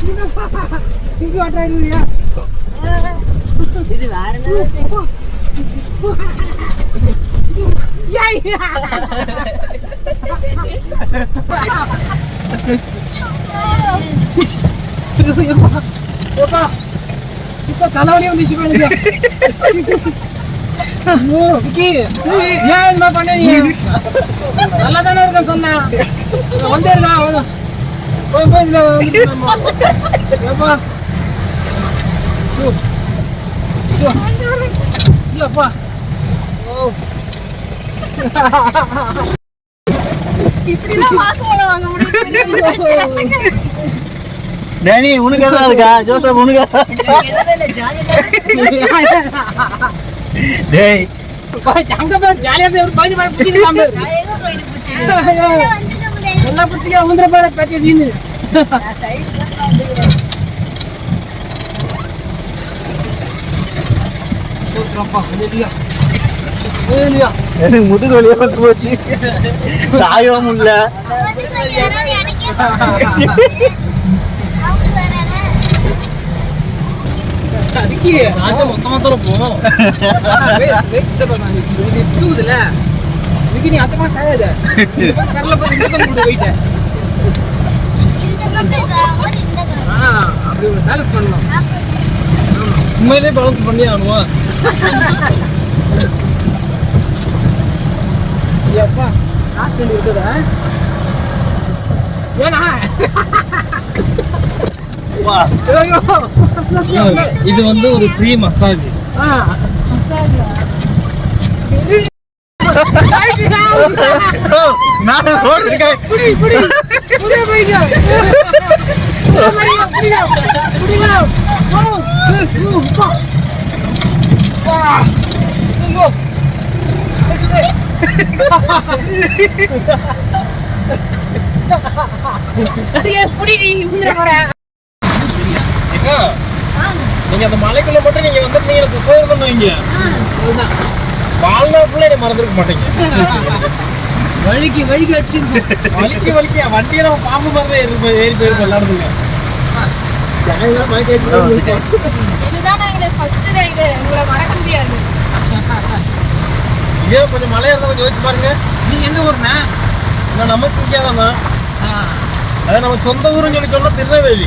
இங்க வாட்டாடுறியா? இது வேற என்ன? இப்ப தலைவலி வந்துச்சு பாருங்க. ஏன் என்ன பண்ண நீ? நல்லா தானே இருக்க சொன்னா வந்துருக்கா போய் போய் இல்லப்பா. இப்படிலாம் வாக்குமூலம் வாங்க முடியும். டேனி உனக்கு எதா இருக்கா? ஜோசப் உனக்கு டேய் அங்க போய் ஜாலியா போய் ஒரு பாஞ்சு பாய் பிடிச்சிக்கலாம். நல்லா பிடிச்சிக்க உந்திர பாரு பேச்சு சீனு. முதுகு வழியா வந்து போச்சு. சாயவும் இல்ல. மொத்தமா போவோம். நீ அத்தமா சாயாத கடல போயிட்ட. அப்படி ஒரு பேலன்ஸ் பண்ணலாம். உண்மையிலே பேலன்ஸ் பண்ணி ஆகணும். அப்பா காசு இருக்குதா? ஏன்னா இது வந்து ஒரு ஃப்ரீ மசாஜ். நான் ரோட் இருக்கேன். புடி புடி புடி போய்ங்க. புடிங்க புடிங்க. ஓ நீங்க அந்த மலைக்குள்ள மட்டும் நீங்க வந்து நீங்க போயிருந்தோம். இங்க வாழ்நாள் மறந்துருக்க மாட்டீங்க. வலிக்கு வலிக்கு அடிச்சு வலிக்கு வலிக்கு வண்டியில பாம்பு மாதிரி ஏறி போயிருக்கோம் எல்லாருமே. இதே கொஞ்சம் மழை இருந்தா கொஞ்சம் யோசிச்சு பாருங்க. நீங்க எந்த ஊர்னா? நமக்கு இங்கே தானா? அதான் நம்ம சொந்த ஊருன்னு சொல்லி சொன்னா திருநெல்வேலி.